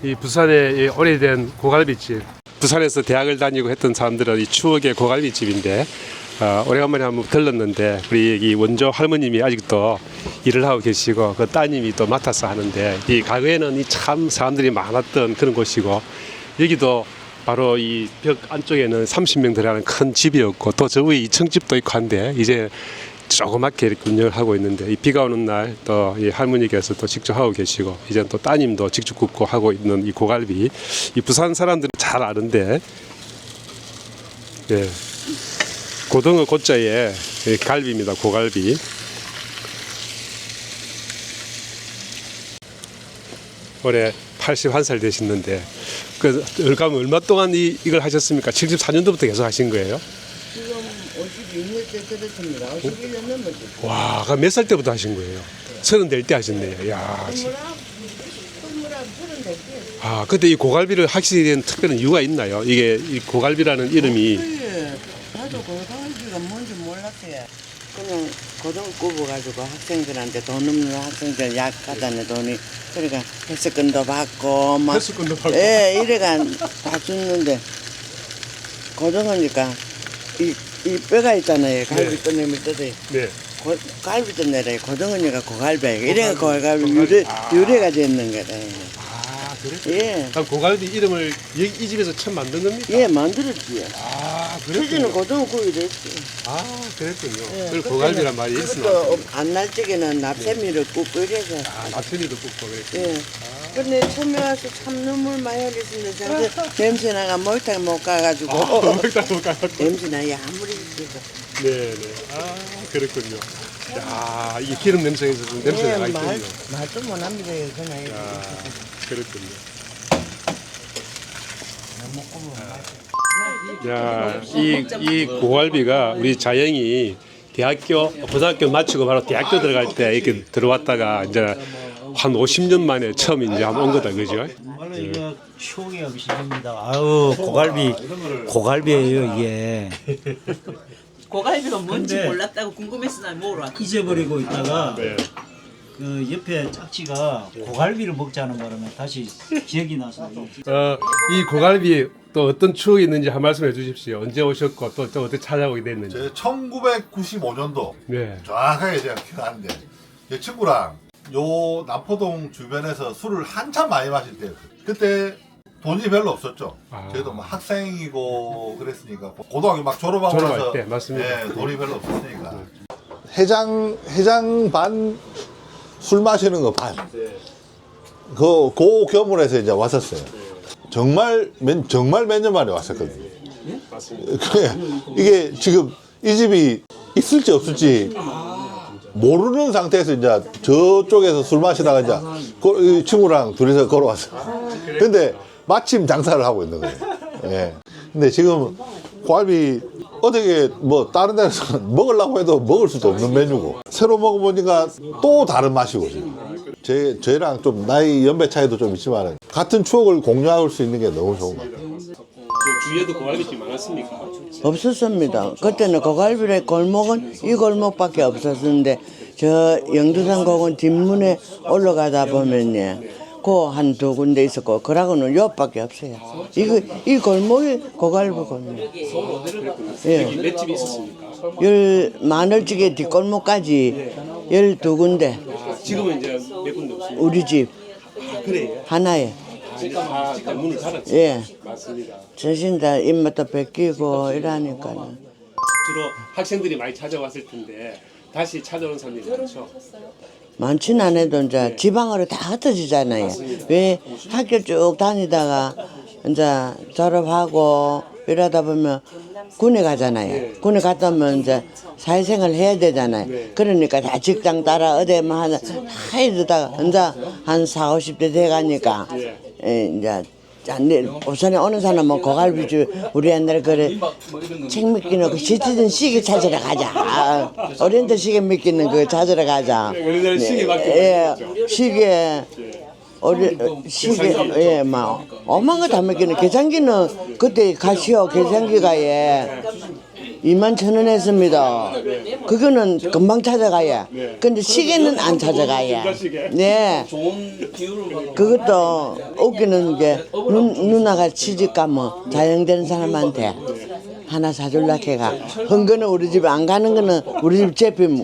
이 부산의 이 오래된 고갈비집. 부산에서 대학을 다니고 했던 사람들은 이 추억의 고갈비집인데 오래간만에 한번 들렀는데 우리 이 원조 할머님이 아직도 일을 하고 계시고 그 따님이 또 맡아서 하는데 이 과거에는 이 참 사람들이 많았던 그런 곳이고 여기도 바로 이 벽 안쪽에는 30명 들어가는 큰 집이었고 또 저 위에 2층 집도 있고 한데 이제 조그맣게 이렇게 운영을 하고 있는데 이 비가 오는 날 또 이 할머니께서 또 직접 하고 계시고 이제 또 따님도 직접 굽고 하고 있는 이 고갈비 이 부산 사람들은 잘 아는데 예 고등어 고자의 갈비입니다. 고갈비. 올해 81살 되셨는데 그 얼마 동안 이걸 하셨습니까? 74년도부터 계속 하신 거예요? 지금 52년째 들었습니다. 51년 넘었죠. 와, 그럼 몇 살 때부터 하신 거예요? 30 될 때 하셨네요. 야, 서른 될 때. 아, 근데 이 고갈비를 하시게 된 특별한 이유가 있나요? 이게 이 고갈비라는 이름이 나도 고등학교가 뭔지 몰랐어요. 그냥 고등 굽어가지고 학생들한테 돈 없는 학생들 약하다는 돈이 그러니까 회수권도 받고 막 회수권도 받고. 예 이래가 다 줬는데 고등어니까 이 뼈가 있잖아요. 갈비 꺼내면 뜯어요. 네. 갈비 뜯내래 고등어니까 고갈비 이래가 고갈비 유래가 됐는 거래. 아, 그래요? 예. 그럼 고갈비 이름을 이 집에서 처음 만든 겁니까? 예, 만들었지요. 아, 처제는 그랬군요. 고등어 구이 됐지. 아, 그랬군요. 예, 그걸 고갈비란 말이 있으나. 그것도 안날 적에는 납세미를 굽고 이래서. 아, 나천이도 굽고 그랬군요. 예. 근데 처음에 와서 참 눈물 많이 흘렸는데 냄새나가 목욕탕 못 가가지고 냄새나이 아무리 있어도. 네네. 아, 그렇군요. 야, 이게 기름 냄새에서 좀 냄새가 나있군요. 말도 못합니다. 그냥 야, 그렇군요. 야, 이 고갈비가 우리 자영이 고등학교 마치고 바로 대학교 들어갈 때 이렇게 들어왔다가 이제 한 50년 만에 처음 이제 한번 온 거다, 그죠? 정말로 이거 추억의 음식입니다. 아유 고갈비예요 이게. 고갈비가 뭔지 근데 몰랐다고 궁금해서 난 먹으러 왔거든. 잊어버리고 있다가 네. 그 옆에 짝지가 고갈비를 먹자는 바람에 다시 기억이 나서 이 고갈비 또 어떤 추억이 있는지 한 말씀 해주십시오. 언제 오셨고 또 어떻게 찾아오게 됐는지. 제 1995년도 네. 정확하게 제가 기억하는데 제 친구랑 요 남포동 주변에서 술을 한참 많이 마실 때였어요. 그때 돈이 별로 없었죠. 아. 저희도 뭐 학생이고 그랬으니까 고등학교 막 졸업하고 졸업할 나서 때, 맞습니다. 예, 돈이 별로 없었으니까 해장 반 술 마시는 거 반. 그 겸을해서 이제 왔었어요. 정말 몇 년 만에 왔었거든요. 이게 지금 이 집이 있을지 없을지 모르는 상태에서 이제 저쪽에서 술 마시다가 이제 이 친구랑 둘이서 걸어왔어요. 근데 마침 장사를 하고 있는 거예요. 예. 근데 지금 고갈비 어떻게 뭐 다른 데서 먹으려고 해도 먹을 수도 없는 메뉴고 새로 먹어보니까 또 다른 맛이고 지금 저희랑 좀 나이 연배 차이도 좀 있지만 같은 추억을 공유할 수 있는 게 너무 좋은 것 같아요. 주위에도 고갈비집 많았습니까? 없었습니다. 그때는 고갈비의 골목은 이 골목밖에 없었는데 저 영두산 공원 뒷문에 올라가다 보면요. 그 한 두 군데 있었고 그러고는 요밖에 없어요. 이 골목이 고갈비 골목. 예. 몇 집이 있었습니까? 마늘찌개 뒷골목까지 12군데 지금은 이제 몇 군데 없습니다. 우리 집 그래요? 하나에. 아, 문을 닫았죠. 예. 맞습니다. 전신 다 입맛도 뺏기고 이러니까는. 주로 학생들이 많이 찾아왔을 텐데 다시 찾아오는 사람들이 많죠. 많지는 않아도 이제 지방으로 다 흩어지잖아요. 왜 학교 쭉 다니다가 이제 졸업하고 이러다 보면 군에 가잖아요. 군에 갔다 오면 이제 사회생활 해야 되잖아요. 그러니까 다 직장 따라 어디만 다 이러다가 이제 한 40, 50대 돼 가니까 이제 부산에 오는 사람은 고갈비집 우리 옛날에 그래 책 믿기는 그 시티즌 시계 찾으러 가자. 오리엔트 시계 믿기는 그 찾으러 가자. 우리나라 시계밖에 예, 시계 시계 막 오만 거 다 믿기는 계산기는 그때 가시오 계산기가 21,000원 했습니다. 그거는 금방 찾아가야. 근데 시계는 안 찾아가야. 네. 그것도 웃기는 게 누나가 시집 가면 자영되는 사람한테 하나 사줄라 해가. 헌거는 우리 집에 안 가는 거는 우리 집 제품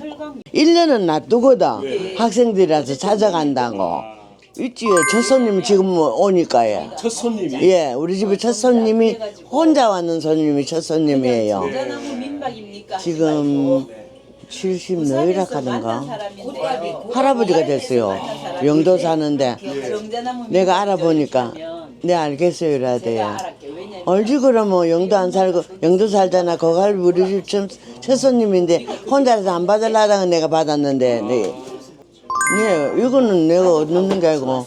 1년은 놔두거든. 학생들이라서 찾아간다고. 있지요. 첫 손님이 지금 오니까요. 첫 손님이 예, 우리 집에 첫 손님이 혼자 왔는 손님이 첫 손님이에요. 정자나무 민박입니까? 지금 70 너이라 하던가 할아버지가 됐어요. 영도 사는데 내가 알아보니까 내 알겠어요 이래야 돼요. 얼지 그러면 영도 안 살고 영도 살잖아. 거갈 우리 집 첫 손님인데 혼자서 안 받으려다가 내가 받았는데 네. 예, 이거는 내가 얻는 게 아니고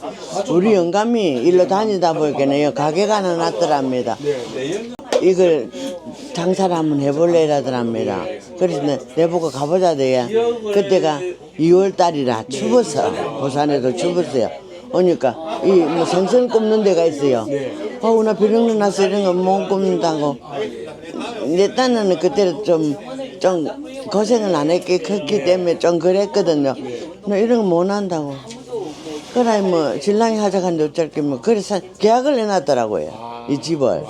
우리 영감이 일로 다니다 보니까 가게가 하나 났더랍니다. 이걸 장사를 한번 해볼래 이러더랍니다. 그래서 내보고 가보자 돼요. 그때가 2월 달이라 추웠어. 부산에도 추웠어요. 오니까 이 뭐 생선 굽는 데가 있어요. 나 비령 나서 이런 거 못 굽는다고. 내 딴에는 그때 좀 고생을 안 했기 때문에 좀 그랬거든요. 나 이런 거 못 한다고. 그래 뭐 신랑이 하자간데 어쩔 게 뭐 그래서 계약을 해놨더라고요. 이 집을.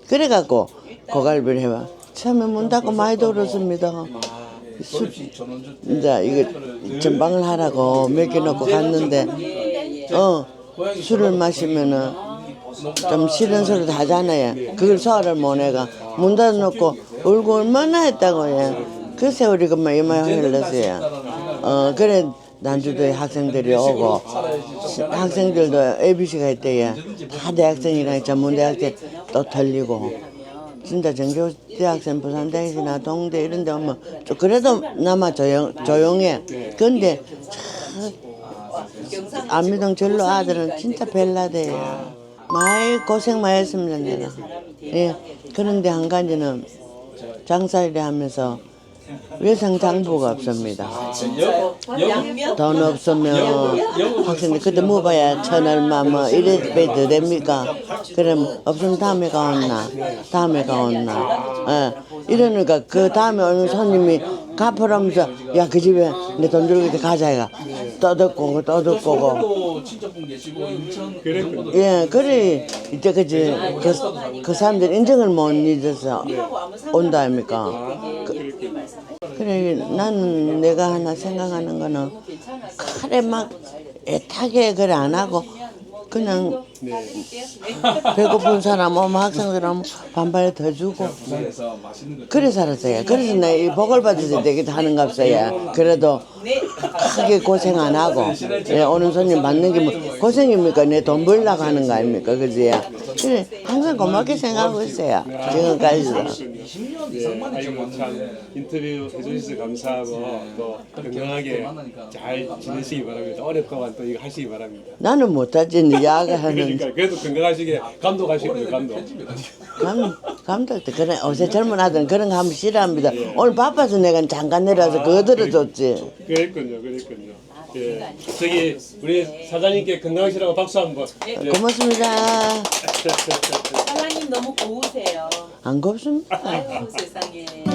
그래갖고 고갈비를 해봐. 처음에 문 닫고 많이 돌았습니다. 이제 이거 전방을 하라고 몇 개 넣고 갔는데 술을 마시면은 좀 싫은 소리도 하잖아요. 그걸 소화를 못 해가 문 닫아놓고 울고 얼마나 했다고요. 그 세월이 그만 이마에 흘렀어요. 그래 난주도에 학생들이 오고 학생들도 ABC가 있대요. 다 대학생이랑 전문대학생 또 틀리고 진짜 전교대학생 부산대학이나 동대 이런 데 오면 좀 그래도 나마 조용해. 근데 안미동 전로 아들은 진짜 벨라대요. 많이 고생 많이 했습니다 내가. 예. 그런데 한 가지는 장사일을 하면서 외상장부가 없습니다. 돈 없으면 학생들 그때 먹어봐야 1,000얼마 뭐 이래 더 됩니까? 그럼 없으면 다음에 가온나 이러니까 그 다음에 오는 손님이 갚으라면서 야 그 집에 내 돈 들고 가자 해가 또 듣고 오고 예 그래 이제 그 사람들 인정을 못 잊어서 온다 아닙니까? 그래 나는 내가 하나 생각하는 거는 그래 막 애타게 그래 안 하고 그냥 배고픈 사람 오면 학생들 오면 반발에 더 주고 그래 살았어요. 그래서 나 이 복을 받아서 되게 하는갑서요. 그래도 크게 고생 안 하고 오는 손님 받는 게 뭐 고생입니까? 내 돈 벌려고 하는 거 아닙니까? 그지? 그래 항상 고맙게 생각하고 있어요. 지금까지도. 아이고 참 인터뷰 해주셔서 감사하고 또 건강하게 잘 지내시기 바랍니다. 오랫동안 또 이거 하시기 바랍니다. 나는 못하지 야가하는 그러니까 그래도 건강하시게 감독하시고요 감독도 그래 요새 젊은 아들은 그런 거 하면 싫어합니다. 오늘 바빠서 내가 잠깐 내려서 그거 들어줬지. 그랬군요. 예, 저기 우리 사장님께 건강하시라고 박수 한번. 예. 고맙습니다. 사장님 너무 고우세요. 안 곱습니다. 아이고 세상에.